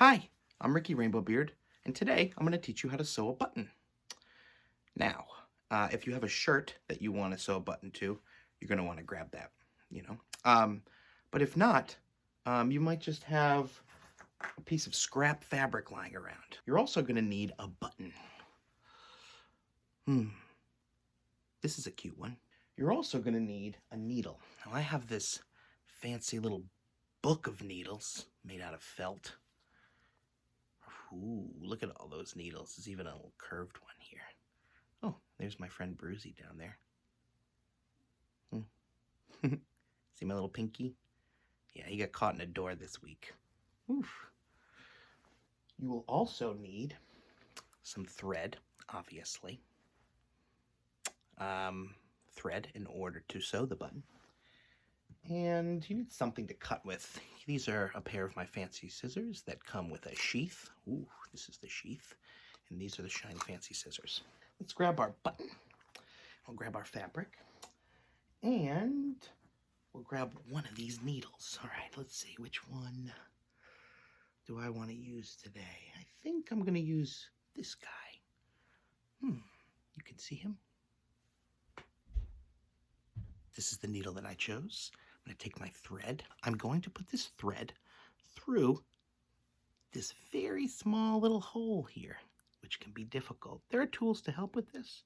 Hi, I'm Ricky Rainbowbeard, and today I'm going to teach you how to sew a button. Now, if you have a shirt that you want to sew a button to, you're going to want to grab that, you know. But if not, you might just have a piece of scrap fabric lying around. You're also going to need a button. This is a cute one. You're also going to need a needle. Now, I have this fancy little book of needles made out of felt. Ooh, look at all those needles. There's even a little curved one here. Oh, there's my friend Bruzy down there. See my little pinky? Yeah, he got caught in a door this week. Oof. You will also need some thread, obviously. Thread in order to sew the button. And you need something to cut with. These are a pair of my fancy scissors that come with a sheath. Ooh, this is the sheath. And these are the Shine Fancy scissors. Let's grab our button. We'll grab our fabric. And we'll grab one of these needles. All right, let's see. Which one do I want to use today? I think I'm going to use this guy. You can see him. This is the needle that I chose. I'm going to take my thread. I'm going to put this thread through this very small little hole here, which can be difficult. There are tools to help with this,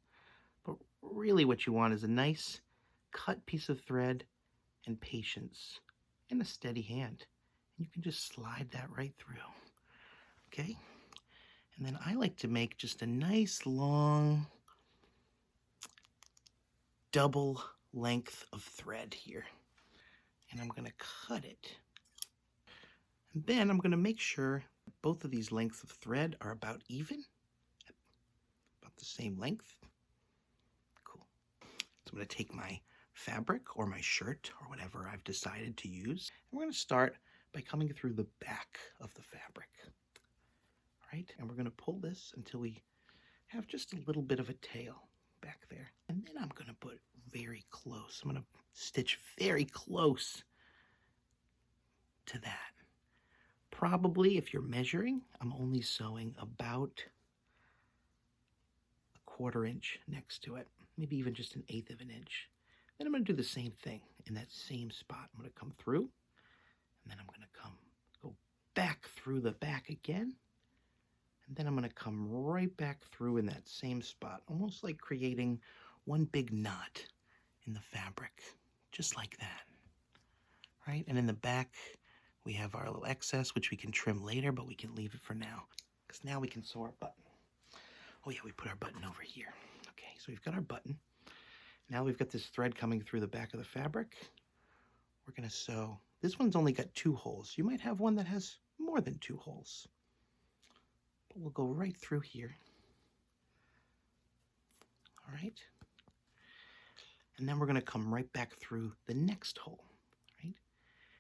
but really what you want is a nice cut piece of thread and patience and a steady hand. And you can just slide that right through, okay? And then I like to make just a nice long double length of thread here. And I'm gonna cut it. And then I'm gonna make sure both of these lengths of thread are about even, about the same length. Cool. So I'm gonna take my fabric or my shirt or whatever I've decided to use. And we're gonna start by coming through the back of the fabric. All right, and we're gonna pull this until we have just a little bit of a tail back there. And then I'm gonna put very close. I'm gonna stitch very close to that. Probably, if you're measuring, I'm only sewing about a 1/4 inch next to it, maybe even just 1/8 of an inch. Then I'm going to do the same thing in that same spot. I'm going to come through, and then I'm going to go back through the back again, and then I'm going to come right back through in that same spot, almost like creating one big knot in the fabric, just like that, right? And in the back, we have our little excess, which we can trim later, but we can leave it for now, because now we can sew our button. Oh yeah, we put our button over here. Okay, so we've got our button. Now we've got this thread coming through the back of the fabric. We're gonna sew. This one's only got 2 holes. You might have one that has more than 2 holes. But we'll go right through here. All right. And then we're gonna come right back through the next hole, right?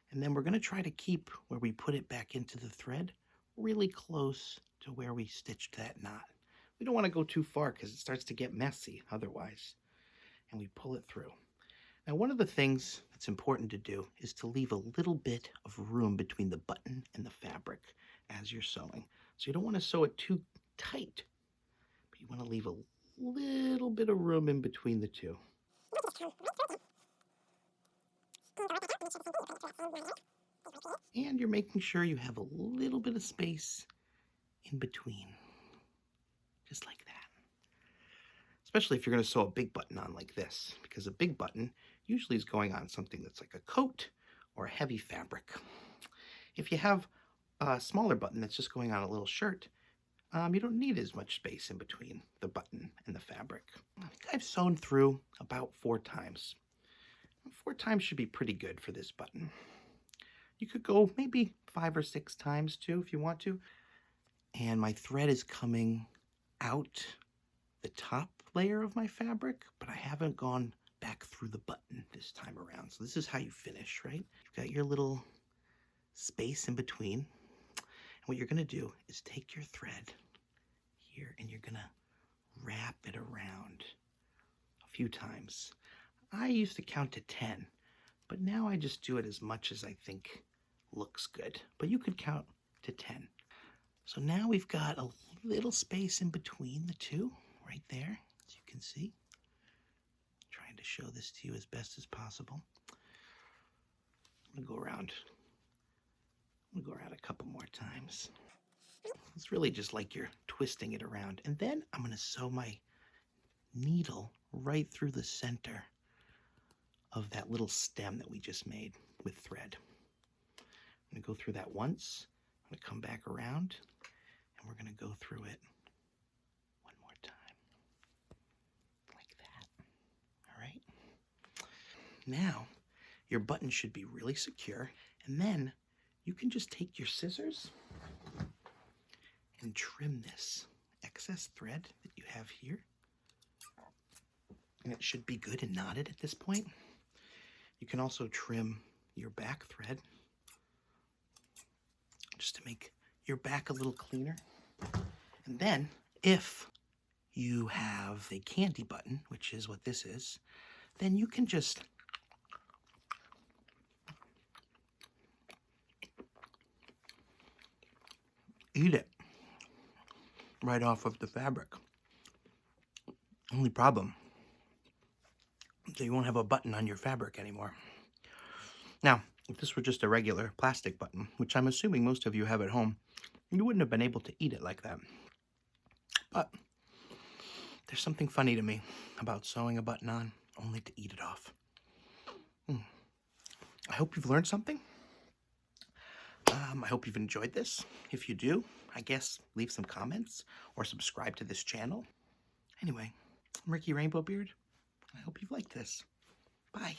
And then we're gonna try to keep where we put it back into the thread really close to where we stitched that knot. We don't wanna go too far because it starts to get messy otherwise. And we pull it through. Now, one of the things that's important to do is to leave a little bit of room between the button and the fabric as you're sewing. So you don't want to sew it too tight, but you want to leave a little bit of room in between the two. And you're making sure you have a little bit of space in between, just like that. Especially if you're going to sew a big button on like this, because a big button usually is going on something that's like a coat or a heavy fabric. If you have a smaller button that's just going on a little shirt, you don't need as much space in between the button and the fabric. I think I've sewn through about 4 times. 4 times should be pretty good for this button. You could go maybe 5 or 6 times too if you want to. And my thread is coming out the top layer of my fabric, but I haven't gone back through the button this time around. So this is how you finish, right? You've got your little space in between. And what you're gonna do is take your thread here and you're gonna wrap it around a few times. I used to count to 10, but now I just do it as much as I think looks good. But you could count to 10. So now we've got a little space in between the two, right there, as you can see. Trying to show this to you as best as possible. I'm gonna go around a couple more times. It's really just like you're twisting it around. And then I'm gonna sew my needle right through the center of that little stem that we just made with thread. I'm gonna go through that once. I'm gonna come back around and we're gonna go through it one more time. Like that. All right. Now, your button should be really secure, and then you can just take your scissors and trim this excess thread that you have here. And it should be good and knotted at this point. You can also trim your back thread just to make your back a little cleaner. And then, if you have a candy button, which is what this is, then you can just eat it right off of the fabric. Only problem, so you won't have a button on your fabric anymore. Now, if this were just a regular plastic button, which I'm assuming most of you have at home, you wouldn't have been able to eat it like that. But there's something funny to me about sewing a button on only to eat it off. I hope you've learned something. I hope you've enjoyed this. If you do, I guess leave some comments or subscribe to this channel. Anyway, I'm Ricky Rainbowbeard. I hope you've liked this. Bye.